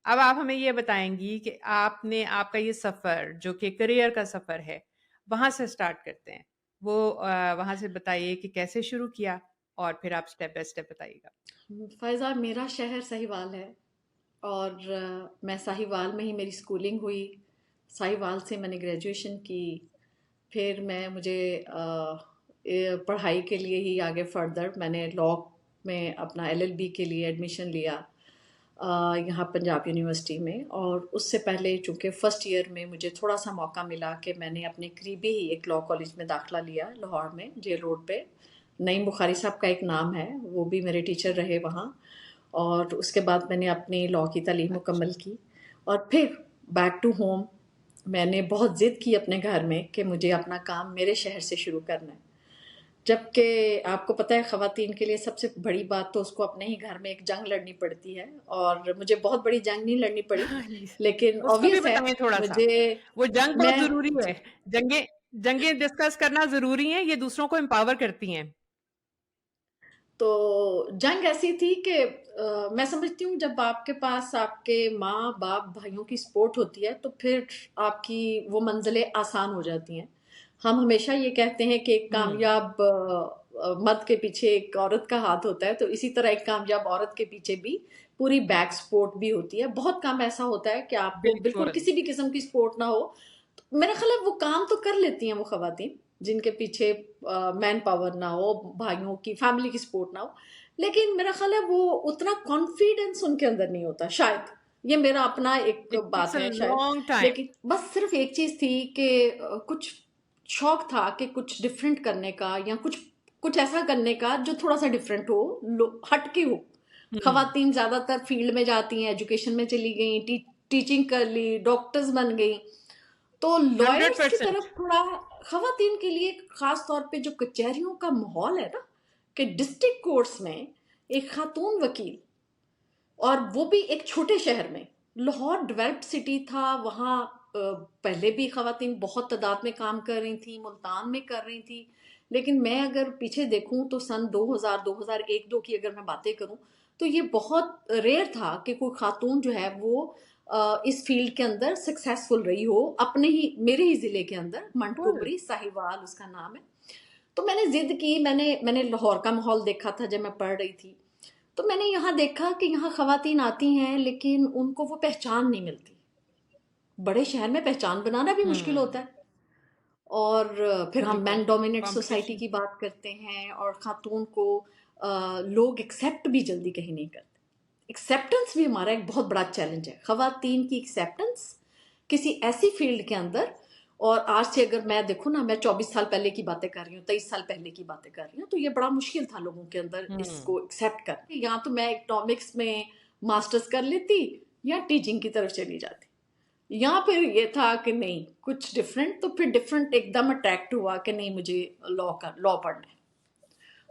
अब आप हमें ये बताएँगी कि आपने आपका ये सफ़र जो कि करियर का सफ़र है, वहाँ से स्टार्ट करते हैं। वो वहाँ से बताइए कि कैसे शुरू किया और फिर आप स्टेप बाय स्टेप बताइएगा। फ़ायज़ा, मेरा शहर साहिवाल है और मैं साहिवाल में ही मेरी स्कूलिंग हुई। साहिवाल से मैंने ग्रेजुएशन की। फिर मुझे पढ़ाई के लिए ही आगे फर्दर मैंने लॉ में अपना एलएलबी के लिए एडमिशन लिया यहाँ पंजाब यूनिवर्सिटी में। और उससे पहले चूँकि फ़र्स्ट ईयर में मुझे थोड़ा सा मौका मिला कि मैंने अपने करीबी ही एक लॉ कॉलेज में दाखिला लिया लाहौर में, जेल रोड पे। नईम बुखारी साहब का एक नाम है, वो भी मेरे टीचर रहे वहाँ। और उसके बाद मैंने अपनी लॉ की तालीम अच्छा। मुकम्मल की और फिर बैक टू होम मैंने बहुत ज़िद की अपने घर में कि मुझे अपना काम मेरे शहर से शुरू करना है। जबकि आपको पता है ख़वातीन के लिए सबसे बड़ी बात तो उसको अपने ही घर में एक जंग लड़नी पड़ती है, और मुझे बहुत बड़ी जंग नहीं लड़नी पड़ी, हाँ जी। लेकिन उसको भी ऑब्वियस है बताएँ थोड़ा-सा। मुझे वो जंग बहुत मैं ज़रूरी है। जंगें जंगें डिस्कस करना ज़रूरी है, ये दूसरों को एम्पावर करती हैं। तो जंग ऐसी थी कि मैं समझती हूँ जब आपके पास आपके माँ बाप भाइयों की सपोर्ट होती है तो फिर आपकी वो मंजिलें आसान हो जाती हैं। हम हमेशा ये कहते हैं कि एक हुँ। कामयाब मर्द के पीछे एक औरत का हाथ होता है, तो इसी तरह एक कामयाब औरत के पीछे भी पूरी बैक सपोर्ट भी होती है। बहुत कम ऐसा होता है कि आपको बिल्कुल बिल्कुल। किसी भी किस्म की सपोर्ट ना हो। तो मेरा ख्याल है वो काम तो कर लेती हैं वो खवातीन जिनके पीछे मैन पावर ना हो, भाइयों की फैमिली की सपोर्ट ना हो। लेकिन मेरा ख्याल है वो उतना कॉन्फिडेंस उनके अंदर नहीं होता शायद। ये मेरा अपना एक इट टेक्स बात अ है शायद। Long time. लेकिन बस सिर्फ एक चीज थी कि कुछ शौक था कि कुछ डिफरेंट करने का, या कुछ कुछ ऐसा करने का जो थोड़ा सा डिफरेंट हो, हटके हो। हुँ। खवातीन ज्यादातर फील्ड में जाती हैं, एजुकेशन में चली गई, टीचिंग कर ली, डॉक्टर्स बन गई। तो लॉयर्स की 100%। तरफ थोड़ा खवातीन के लिए खास तौर पे जो कचहरियों का माहौल है ना, कि डिस्ट्रिक्ट कोर्ट्स में एक खातून वकील, और वो भी एक छोटे शहर में। लाहौर डेवलप्ड सिटी था वहाँ। पहले भी खवातीन बहुत तादाद में काम कर रही थी, मुल्तान में कर रही थी। लेकिन मैं अगर पीछे देखूं तो सन 2000 2001-2 की अगर मैं बातें करूं तो ये बहुत रेयर था कि कोई खातून जो है वो इस फील्ड के अंदर सक्सेसफुल रही हो। अपने ही मेरे ही जिले के अंदर बिल्कुल। मंटगोबरी साहिवाल उसका नाम है। तो मैंने जिद की, मैंने लाहौर का माहौल देखा था जब मैं पढ़ रही थी। तो मैंने यहाँ देखा कि यहाँ खवातीन आती हैं लेकिन उनको वो पहचान नहीं मिलती। बड़े शहर में पहचान बनाना भी मुश्किल हुँ। होता है। और फिर हम बिल्कुल, मैन डोमिनेट सोसाइटी कॉम्पिटिशन। की बात करते हैं, और खातून को लोग एक्सेप्ट भी जल्दी कहीं नहीं करते। एक्सेप्टेंस भी हमारा एक बहुत बड़ा चैलेंज है, खवातीन की एक्सेप्टेंस किसी ऐसी फील्ड के अंदर। और आज से अगर मैं देखूँ ना, मैं 24 साल पहले की बातें कर रही हूँ, 23 साल पहले की बातें कर रही हूँ, तो ये बड़ा मुश्किल था लोगों के अंदर हुँ। इसको एक्सेप्ट कर। या तो मैं इकोनॉमिक्स में मास्टर्स कर लेती या टीचिंग की तरफ चली जाती, या फिर ये था कि नहीं कुछ डिफरेंट। तो फिर डिफरेंट एकदम अट्रैक्ट हुआ कि नहीं, मुझे लॉ पढ़ना है।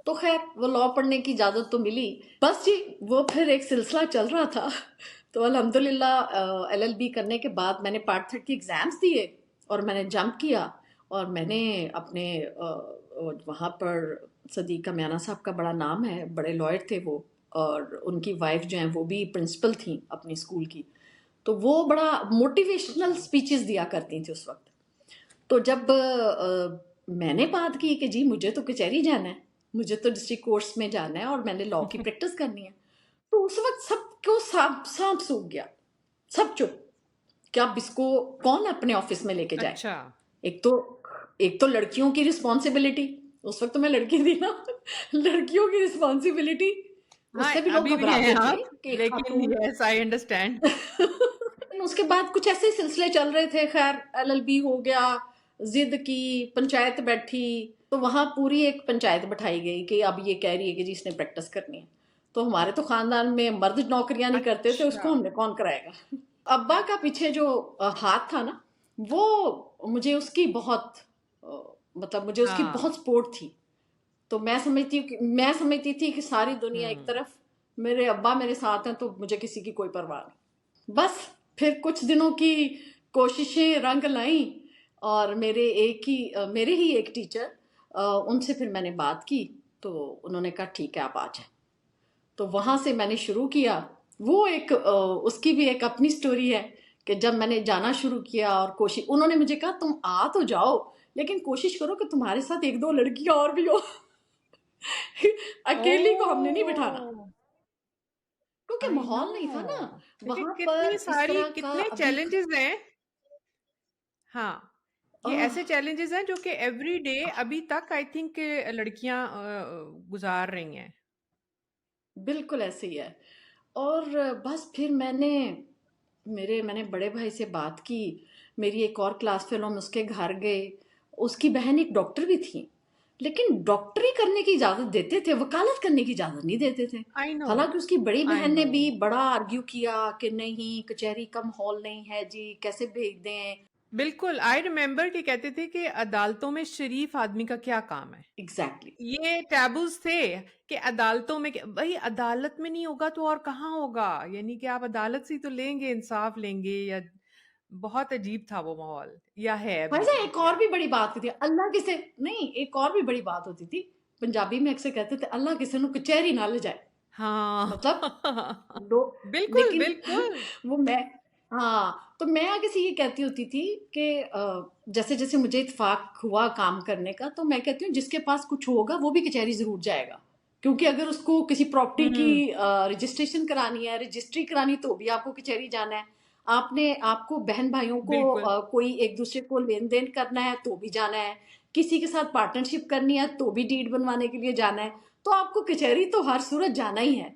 तो खैर वो लॉ पढ़ने की इजाज़त तो मिली। बस जी, वो फिर एक सिलसिला चल रहा था। तो अल्हम्दुलिल्लाह एलएलबी करने के बाद मैंने पार्ट 3 के एग्ज़ाम्स दिए और मैंने जंप किया। और मैंने अपने वहाँ पर सदीक़ कामयाना साहब का बड़ा नाम है, बड़े लॉयर थे वो, और उनकी वाइफ जो हैं वो भी प्रिंसिपल थी अपनी स्कूल की। तो वो बड़ा मोटिवेशनल स्पीचेस दिया करती थी उस वक्त। तो जब मैंने बात की कि जी मुझे तो कचहरी जाना है, मुझे तो डिस्ट्रिक्ट कोर्ट्स में जाना है और मैंने लॉ की प्रैक्टिस करनी है, तो उस वक्त सबको सांप सांप सूख गया। सब चुप कि अब इसको कौन अपने ऑफिस में लेके जाए। अच्छा। एक तो एक तो लड़कियों की रिस्पॉन्सिबिलिटी, उस वक्त तो मैं लड़की थी ना। लड़कियों की रिस्पॉन्सिबिलिटी, हाँ, उससे भी लोग अभी भी हैं घबराते थे आप, कि एक लेकिन खातून। Yes I understand. उसके बाद कुछ ऐसे सिलसिले चल रहे थे, खैर एलएलबी हो गया, जिद की, पंचायत बैठी। तो वहां पूरी एक पंचायत बैठाई गई कि अब ये कह रही है कि जी इसने प्रैक्टिस करनी है। तो हमारे तो खानदान में मर्द नौकरियां नहीं करते थे, अच्छा। उसको हमने कौन कराएगा। अब्बा का पीछे जो हाथ था ना, वो मुझे उसकी बहुत मतलब मुझे उसकी हाँ। बहुत सपोर्ट थी। तो मैं समझती थी कि सारी दुनिया एक हुँ। तरफ, मेरे अब्बा मेरे साथ हैं, तो मुझे किसी की कोई परवाह नहीं। बस फिर कुछ दिनों की कोशिशें रंग लाई, और मेरे ही एक टीचर, उनसे फिर मैंने बात की। तो उन्होंने कहा ठीक है आप आ जाए। तो वहाँ से मैंने शुरू किया। वो एक उसकी भी एक अपनी स्टोरी है कि जब मैंने जाना शुरू किया और कोशिश, उन्होंने मुझे कहा तुम आ तो जाओ लेकिन कोशिश करो कि तुम्हारे साथ एक दो लड़कियां और भी हो। अकेली को हमने नहीं बिठाना, ओह! क्योंकि आई नो। माहौल नहीं था ना देखिए वहां कितनी पर इस सारी तरह का कितने अभी। चैलेंजेस हैं। हाँ, ये आह, ऐसे चैलेंजेस हैं जो कि एवरीडे अभी तक आई थिंक लड़कियां गुजार रही हैं। बिल्कुल ऐसे ही है। और बस फिर मैंने बड़े भाई से बात की, मेरी एक और क्लास फेलो, हम उसके घर गए। उसकी बहन एक डॉक्टर भी थी, लेकिन डॉक्टरी करने की इजाज़त देते थे, वकालत करने की इजाज़त नहीं देते थे। आई नो, हालांकि उसकी बड़ी आई बहन ने नो। भी बड़ा आर्ग्यू किया कि नहीं, कचहरी का माहौल नहीं है जी, कैसे भेज दें। बिल्कुल, आई रिमेंबर कि कहते थे कि अदालतों में शरीफ आदमी का क्या काम है। एग्जैक्टली। ये टैबूज थे कि अदालतों में भाई अदालत में नहीं होगा तो और कहाँ होगा, यानी कि आप अदालत से ही तो लेंगे, इंसाफ लेंगे या बहुत अजीब था वो माहौल, या है अभी वैसे भी एक और या भी बड़ी बात होती है, अल्लाह किसे नहीं, एक और भी बड़ी बात होती थी। पंजाबी में अक्सर कहते थे अल्लाह किसे नु कचहरी ना ले जाए। हाँ। मतलब दो, बिल्कुल लेकिन बिल्कुल। वो मैं, हाँ, तो मैं आगे से ये कहती होती थी कि जैसे जैसे मुझे इत्तेफाक हुआ काम करने का, तो मैं कहती हूँ जिसके पास कुछ होगा वो भी कचहरी जरूर जाएगा, क्योंकि अगर उसको किसी प्रॉपर्टी की हम्म। रजिस्ट्रेशन करानी है, रजिस्ट्री करानी, तो भी आपको कचहरी जाना है। आपको बहन भाइयों को बिल्कुल। कोई एक दूसरे को लेन देन करना है तो भी जाना है, किसी के साथ पार्टनरशिप करनी है तो भी डीड बनवाने के लिए जाना है, तो आपको कचहरी तो हर सूरत जाना ही है।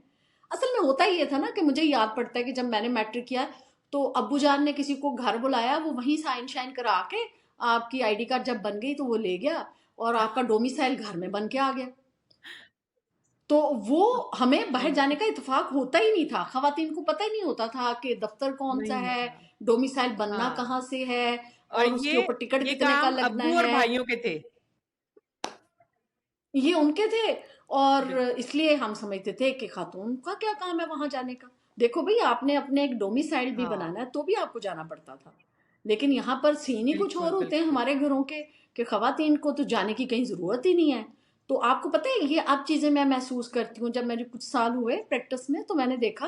असल में होता ये था ना कि मुझे याद पड़ता है कि जब मैंने मैट्रिक किया, तो अब्बू जान ने किसी को घर बुलाया, वो वहीं साइन शाइन करा के आपकी आईडी कार्ड जब बन गई तो वो ले गया, और आपका डोमिसाइल घर में बन के आ गया। तो वो हमें बाहर नहीं, जाने का इत्तेफाक होता ही नहीं था, खवातीन को पता ही नहीं होता था कि दफ्तर कौन सा नहीं है, था। डोमिसाइल बनना हाँ, कहाँ से है, और और उसके ऊपर टिकट ये कितने का काम लगना अब्बू और है, भाइयों के थे। ये उनके थे। और बिल्कुल इसलिए हम समझते थे कि खातून का क्या काम है वहां जाने का। देखो भाई, आपने अपने एक डोमिसाइल भी हाँ। बनाना है तो भी आपको जाना पड़ता था, लेकिन यहाँ पर सीन ही कुछ और बिल्कुल होते हैं बिल्कुल। हमारे घरों के, कि खवातीन को तो जाने की कहीं जरूरत ही नहीं है। तो आपको पता है, ये अब चीजें मैं महसूस करती हूँ, जब मेरे कुछ साल हुए प्रैक्टिस में तो मैंने देखा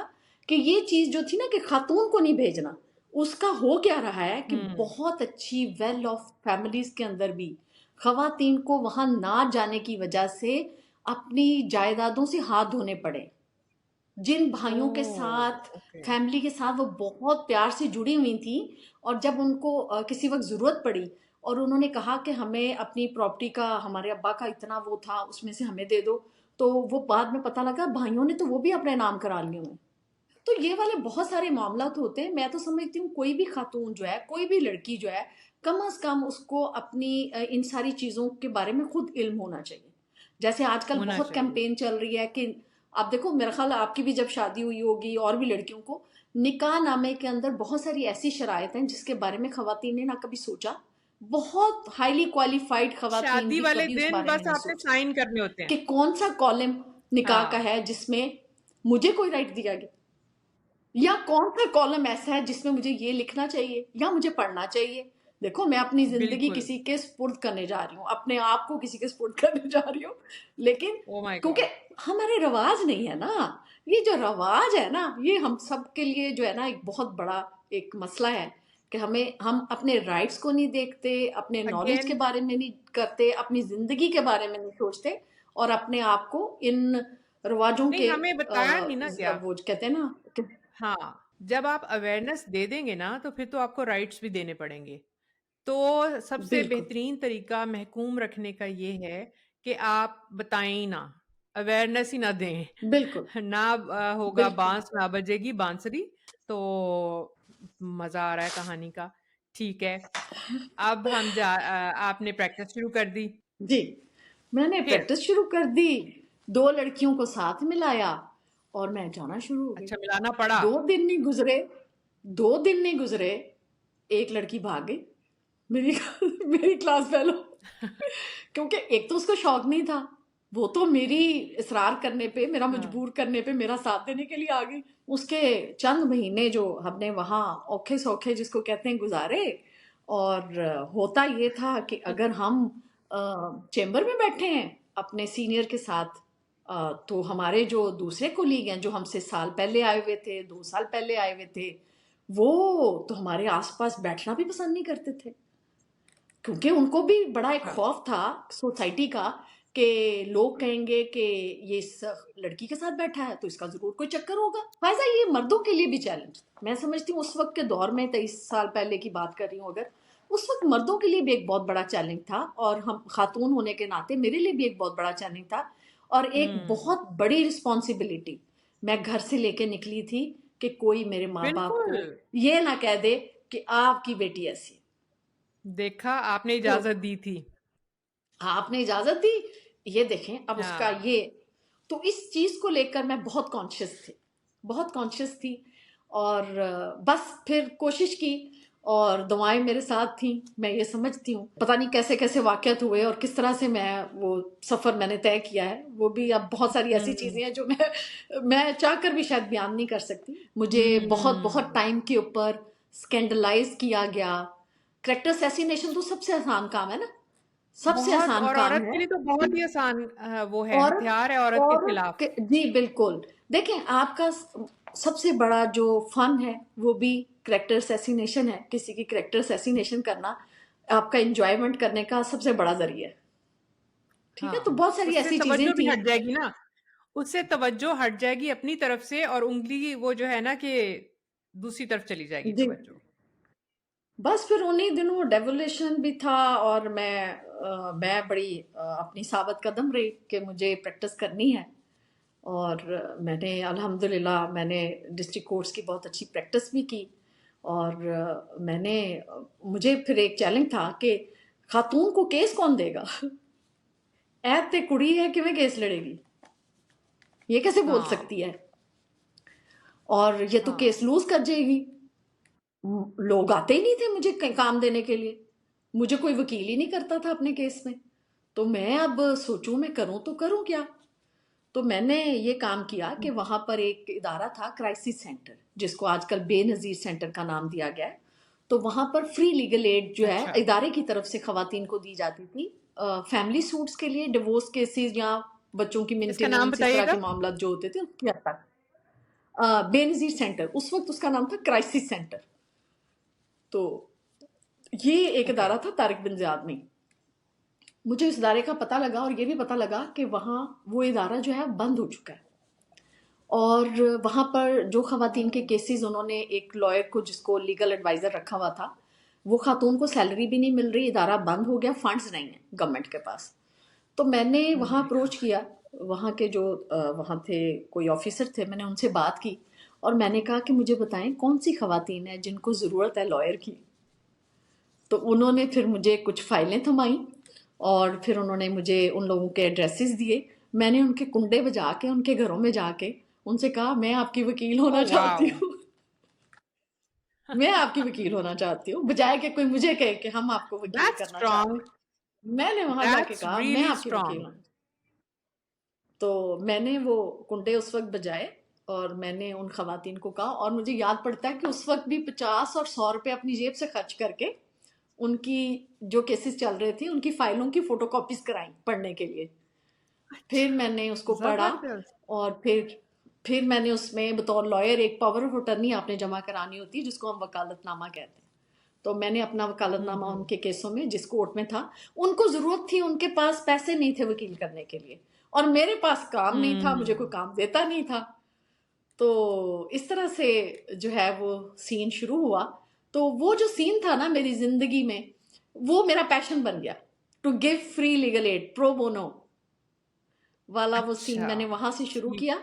कि ये चीज जो थी ना कि खातून को नहीं भेजना, उसका हो क्या रहा है कि हम्म। बहुत अच्छी वेल ऑफ फैमिलीज के अंदर भी खवातीन को वहां ना जाने की वजह से अपनी जायदादों से हाथ धोने पड़े। जिन भाइयों के साथ, ओह ओके। फैमिली के साथ वो बहुत प्यार से जुड़ी हुई थी, और जब उनको किसी वक्त ज़रूरत पड़ी और उन्होंने कहा कि हमें अपनी प्रॉपर्टी का, हमारे अब्बा का इतना वो था उसमें से हमें दे दो, तो वो बाद में पता लगा भाइयों ने तो वो भी अपने नाम करा लिए हुए। तो ये वाले बहुत सारे मामला तो होते हैं। मैं तो समझती हूँ कोई भी खातून जो है, कोई भी लड़की जो है, कम अज कम उसको अपनी इन सारी चीज़ों के बारे में खुद इल्म होना चाहिए। जैसे आजकल होना बहुत चाहिए। कैंपेन चल रही है कि आप देखो, मेरा ख्याल है आपकी भी जब शादी हुई होगी, और भी लड़कियों को, निकाह नामे के अंदर बहुत सारी ऐसी शराइत हैं जिसके बारे में खवातीन ने ना कभी सोचा। बहुत हाईली क्वालिफाइड खवातीन शादी भी वाले कभी उस दिन बारे में बस नहीं आपने सोचती साइन करने होते हैं। कि कौन सा कॉलम निकाह का हाँ। है जिसमें मुझे कोई राइट दिया गया, या कौन सा कॉलम ऐसा है जिसमें मुझे ये लिखना चाहिए या मुझे पढ़ना चाहिए। देखो, मैं अपनी जिंदगी बिल्कुल। किसी के स्पुर्द करने जा रही हूँ, अपने आप को किसी के स्पुर्द करने जा रही हूँ, लेकिन ओ माय क्योंकि गॉड। हमारे रवाज नहीं है ना, ये जो रवाज है ना, ये हम सब के लिए जो है ना एक बहुत बड़ा एक मसला है, कि हम अपने राइट्स को नहीं देखते, अपने नॉलेज के अगेन बारे में नहीं करते, अपनी जिंदगी के बारे में नहीं सोचते, और अपने आप को इन रवाजों नहीं, के हमें बताया नहीं ना गया। वो कहते हैं ना कि हाँ, जब आप अवेयरनेस दे देंगे ना तो फिर तो आपको राइट्स भी देने पड़ेंगे। तो सबसे बिल्कुल, बेहतरीन तरीका महकूम रखने का ये है कि आप बताएं ही ना, अवेयरनेस ही ना दें। बिल्कुल, ना होगा बिल्कुल। बांस ना बजेगी बांसुरी। तो मजा आ रहा है कहानी का। ठीक है, अब आपने प्रैक्टिस शुरू कर दी। जी, मैंने फिर प्रैक्टिस शुरू कर दी, 2 लड़कियों को साथ मिलाया और मैं जाना शुरू हो गई। अच्छा मिलाना पड़ा। 2 दिन नहीं गुज़रे, 2 दिन नहीं गुज़रे, एक लड़की भाग गई, मेरी मेरी क्लास फेलो। क्योंकि एक तो उसको शौक नहीं था, वो तो मेरी इसरार करने पे, मेरा हाँ। मजबूर करने पे, मेरा साथ देने के लिए आ गई। उसके चंद महीने जो हमने वहाँ औखे सौखे जिसको कहते हैं गुजारे, और होता ये था कि अगर हम चेंबर में बैठे हैं अपने सीनियर के साथ, तो हमारे जो दूसरे कोलीग हैं, जो हमसे साल पहले आए हुए थे, 2 साल पहले आए हुए थे, वो तो हमारे आस-पास बैठना भी पसंद नहीं करते थे। क्योंकि उनको भी बड़ा एक अच्छा। खौफ था सोसाइटी का कि लोग कहेंगे कि ये इस लड़की के साथ बैठा है तो इसका ज़रूर कोई चक्कर होगा। फ़ायज़ा ये मर्दों के लिए भी चैलेंज था। मैं समझती हूँ उस वक़्त के दौर में 23 साल पहले की बात कर रही हूँ अगर, उस वक़्त मर्दों के लिए भी एक बहुत बड़ा चैलेंज था और हम ख़ातून होने के नाते मेरे लिए भी एक बहुत बड़ा चैलेंज था और एक हुँ, बहुत बड़ी रिस्पॉन्सिबिलिटी मैं घर से लेके निकली थी कि कोई मेरे माँ-बाप बिल्कुल। को ये ना कह दे कि आपकी बेटी ऐसी है। देखा, आपने तो इजाज़त दी थी। हाँ, आपने इजाज़त दी, ये देखें अब उसका हाँ। ये तो इस चीज़ को लेकर मैं बहुत कॉन्शियस थी, बहुत कॉन्शियस थी और बस फिर कोशिश की और दुआएँ मेरे साथ थीं, मैं ये समझती हूँ। पता नहीं कैसे-कैसे वाक़यात हुए और किस तरह से मैं वो सफ़र मैंने तय किया है, वो भी अब बहुत सारी ऐसी हुँ, चीज़ें हैं जो मैं चाहकर भी शायद बयान नहीं कर सकती। मुझे बहुत-बहुत हुँ। टाइम के ऊपर स्कैंडलाइज़ किया गया। कैरेक्टर असैसिनेशन तो सबसे आसान काम है ना? सबसे बहुत आसान और काम औरत है। के लिए तो बहुत ही आसान वो है, औरत हथियार है औरत के औरत खिलाफ। के जी, बिल्कुल। देखें आपका सबसे बड़ा जो फन है वो भी कैरेक्टर असैसिनेशन है। किसी की कैरेक्टर असैसिनेशन करना आपका एन्जॉयमेंट करने का सबसे बड़ा ज़रिया है। ठीक है? तो हाँ, बहुत सारी उससे ऐसी चीज़ें तवज्जो भी थी। हट जाएगी ना, उससे तवज्जो हट जाएगी अपनी तरफ से और उँगली वो जो है ना कि दूसरी तरफ चली जाएगी जी। तवज्जो। बस फिर उन्हीं दिनों डेवोल्यूशन भी था और मैं बड़ी अपनी साबित कदम रही कि मुझे प्रैक्टिस करनी है और मैंने अल्हम्दुलिल्लाह मैंने डिस्ट्रिक्ट कोर्ट्स की बहुत अच्छी प्रैक्टिस भी की और मुझे फिर एक चैलेंज था कि खातून को केस कौन देगा? ऐ ते कुड़ी है किवें केस लड़ेगी? ये कैसे बोल हाँ, सकती है? और ये तो केस हाँ। लूज़ कर जाएगी। लोग आते ही नहीं थे मुझे काम देने के लिए। मुझे कोई वकील ही नहीं करता था अपने केस में। तो मैं अब सोचूं मैं करूं तो करूं क्या? तो मैंने ये काम किया कि वहां पर एक इदारा था क्राइसिस सेंटर जिसको आजकल बेनजीर सेंटर का नाम दिया गया है। तो वहां पर फ्री लीगल एड जो है अच्छा, इदारे की तरफ से खवातीन को दी जाती थी फैमिली सूट्स के लिए डिवोर्स केसेस या बच्चों की इसका नाम मेंटेनेंस इस तरह बताइएगा? के मामला जो होते थे उनकी हद तक बेनजीर सेंटर उस वक्त उसका नाम था क्राइसिस सेंटर। तो ये एक ओके, इदारा था तारिक बिन ज़ियाद में। मुझे इस इदारे का पता लगा और ये भी पता लगा कि वहाँ वो इदारा जो है बंद हो चुका है और वहाँ पर जो ख़वातीन के केसेस उन्होंने एक लॉयर को जिसको लीगल एडवाइज़र रखा हुआ था, वो खातून को सैलरी भी नहीं मिल रही, इदारा बंद हो गया, फंड्स नहीं हैं गवर्नमेंट के पास। तो मैंने ओह वहाँ माय अप्रोच गॉड! किया, वहाँ के जो वहाँ थे कोई ऑफ़िसर थे, मैंने उनसे बात की और मैंने कहा कि मुझे बताएँ कौन-सी ख़वातीन हैं जिनको ज़रूरत है लॉयर की? तो उन्होंने फिर मुझे कुछ फाइलें थमाई और फिर उन्होंने मुझे उन लोगों के एड्रेसेस दिए। मैंने उनके कुंडे बजा के उनके घरों में जाके उनसे कहा मैं आपकी वकील होना ओह चाहती वाओ! हूँ। मैं आपकी वकील होना चाहती हूँ बजाय कि कोई मुझे कहे कि हम आपको वकील दैट्स करना चाहते स्ट्रांग, हैं। मैंने वहां जाके दैट्स कहा मैं रियली आपकी वकील स्ट्रांग। हूँ। तो मैंने वो कुंडे उस वक्त बजाए और मैंने उन खवातीन को कहा और मुझे याद पड़ता है कि उस वक्त भी 50 और 100 रुपए अपनी जेब से खर्च करके उनकी जो केसेस चल रहे थे उनकी फाइलों की फोटोकॉपीज कराई पढ़ने के लिए। फिर अच्छा, मैंने उसको पढ़ा ज़बरदस्त। और फिर मैंने उसमें बतौर लॉयर एक पावर ऑफ अटर्नी आपने जमा करानी होती है जिसको हम वकालतनामा कहते हैं। तो मैंने अपना हुँ, वकालतनामा हुँ। उनके केसों में जिस कोर्ट में था उनको जरूरत थी उनके पास पैसे नहीं थे वकील करने के लिए और मेरे पास काम नहीं था मुझे कोई हुँ, काम देता नहीं था। तो इस तरह से जो है वो सीन शुरू हुआ। तो वो जो सीन था ना मेरी जिंदगी में वो मेरा पैशन बन गया to give free legal aid pro bono वाला वो सीन अच्छा, मैंने वहां से शुरू ठीक। किया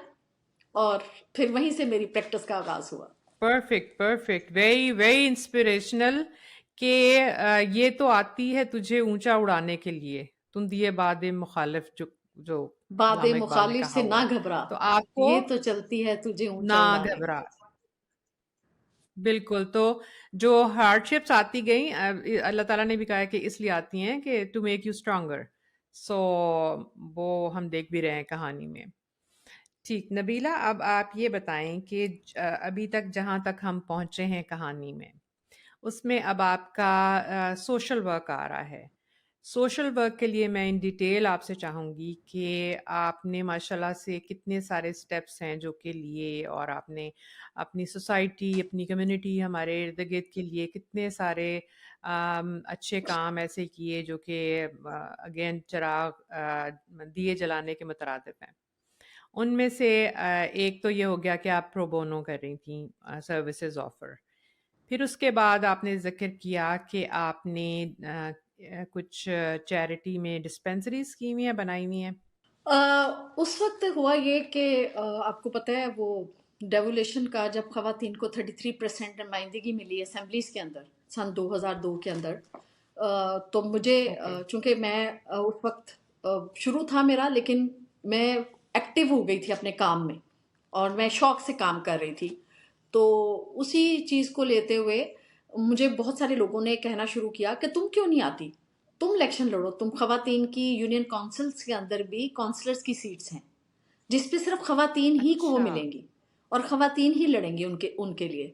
और फिर वहीं से मेरी प्रैक्टिस का आगाज हुआ। Perfect, perfect. Very, very inspirational कि ये तो आती है तुझे ऊँचा उड़ाने के लिए। तुम दिए बादे मुखालिफ जो जो बातें अल्लामा इकबाल ने मुखालिफ कहा से हुआ ना है। घबरा तो आपको ये तो चलती है तुझे ना ऊंचा उड़ाने। घबरा। बिल्कुल, तो जो हार्डशिप्स आती गईं अल्लाह ताला ने भी कहा है कि इसलिए आती हैं कि टू मेक यू स्ट्रॉन्गर। सो वो हम देख भी रहे हैं कहानी में। ठीक, नबीला अब आप ये बताएँ कि अभी तक जहाँ तक हम पहुँचे हैं कहानी में, उसमें अब आपका सोशल वर्क आ रहा है। सोशल वर्क के लिए मैं इन डिटेल आपसे चाहूँगी कि आपने माशाल्लाह से कितने सारे स्टेप्स हैं जो के लिए, और आपने अपनी सोसाइटी, अपनी कम्युनिटी, हमारे इर्द-गिर्द के लिए कितने सारे अच्छे काम ऐसे किए जो कि अगेन चिराग दिए जलाने के मुतरादिफ हैं। उनमें से एक तो ये हो गया कि आप प्रो बोनो कर रही थीं सर्विसेज़ ऑफ़र। फिर उसके बाद आपने ज़िक्र किया कि आपने कुछ चैरिटी में डिस्पेंसरीज़ की हुई हैं, बनाई हुई हैं। उस वक्त हुआ ये कि आपको पता है वो डेवोलेशन का जब खवातीन को 33% नुमाइंदगी मिली असेंबलीज के अंदर सन 2002 के अंदर, तो मुझे ओके। चूंकि मैं उस वक्त शुरू था मेरा, लेकिन मैं एक्टिव हो गई थी अपने काम में और मैं शौक से काम कर रही थी। तो उसी चीज़ को लेते हुए मुझे बहुत सारे लोगों ने कहना शुरू किया कि तुम क्यों नहीं आती, तुम इलेक्शन लड़ो, तुम खवातीन की यूनियन काउंसिल्स के अंदर भी काउंसलर्स की सीट्स हैं जिसपे सिर्फ खवातीन ही को वो अच्छा, मिलेंगी और खवातीन ही लड़ेंगी उनके उनके लिए।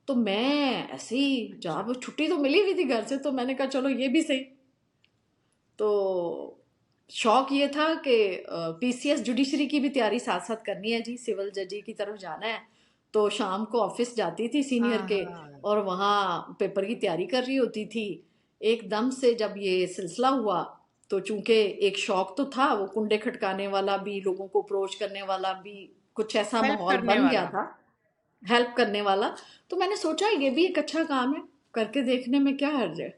तो मैं ऐसे ही, अच्छा। जब छुट्टी तो मिली हुई थी घर से, तो मैंने कहा चलो ये भी सही। तो शौक ये था कि पीसीएस जुडिशरी की भी तैयारी साथ साथ करनी है जी, सिविल जजी की तरफ जाना है। तो शाम को ऑफिस जाती थी सीनियर हाँ, के हाँ। और वहाँ पेपर की तैयारी कर रही होती थी। एकदम से जब ये सिलसिला हुआ, तो चूंकि एक शौक तो था, वो कुंडे खटकाने वाला भी, लोगों को अप्रोच करने वाला भी, कुछ ऐसा हेल्प माहौल करने बन गया वाला। था, हेल्प करने वाला। तो मैंने सोचा ये भी एक अच्छा काम है, करके देखने में क्या हर्ज है।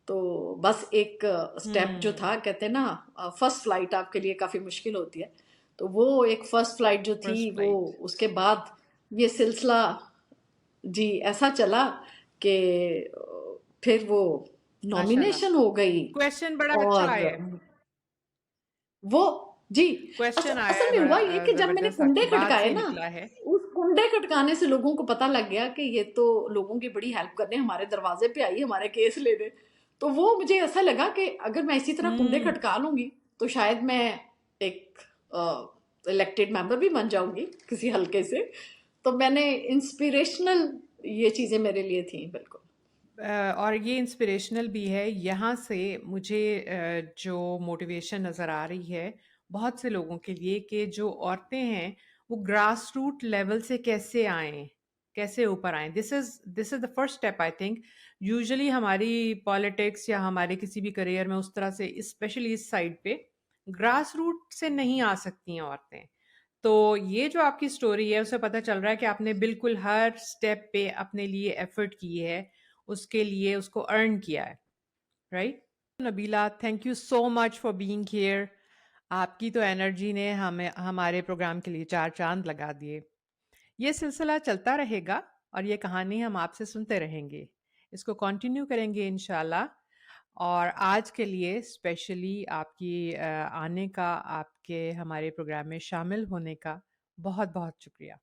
तो बस एक स्टेप जो था, हुँ, कहते हैं ना, फर्स्ट फ्लाइट आपके लिए काफ़ी मुश्किल होती है। तो वो एक फर्स्ट फ्लाइट जो थी फर्स्ट वो, फ्लाइट। उसके बाद ये सिलसिला जी ऐसा चला कि फिर वो माशाल्लाह। नॉमिनेशन हो गई। क्वेश्चन बड़ा अच्छा और है। वो जी, क्वेश्चन आया असल है में बड़ा हुआ ये कि जब मैंने ज़बरदस्त, कुंडे आपकी बात खटकाए से ना, निकला है। उस कुंडे खटकाने से लोगों को पता लग गया कि ये तो लोगों की बड़ी हेल्प करने हमारे दरवाजे पे आई, हमारे केस लेने। तो वो मुझे ऐसा लगा कि अगर मैं इसी तरह कुंडे हुँ। खटका लूंगी तो शायद मैं एक इलेक्टेड मेंबर भी बन जाऊंगी किसी हल्के से। तो मैंने इंस्पिरेशनल, ये चीजें मेरे लिए थी बिल्कुल। और ये इंस्पिरेशनल भी है। यहाँ से मुझे जो मोटिवेशन नज़र आ रही है बहुत से लोगों के लिए कि जो औरतें हैं वो ग्रास रूट लेवल से कैसे आएँ, कैसे ऊपर आएँ। This is the first step I think. Usually हमारी पॉलिटिक्स या हमारे किसी भी करियर में उस तरह से, स्पेशली इस साइड पे, ग्रास रूट से नहीं आ सकती हैं औरतें। तो ये जो आपकी स्टोरी है उससे पता चल रहा है कि आपने बिल्कुल हर स्टेप पे अपने लिए एफर्ट की है, उसके लिए उसको अर्न किया है, right? Nabila, thank you so much for being here. आपकी तो एनर्जी ने हमें हमारे प्रोग्राम के लिए चार चांद लगा दिए। ये सिलसिला चलता रहेगा और ये कहानी हम आपसे सुनते रहेंगे। इसको कंटिन्यू करेंगे इंशाल्लाह। और आज के लिए स्पेशली आपकी आने का, आपके हमारे प्रोग्राम में शामिल होने का बहुत बहुत शुक्रिया।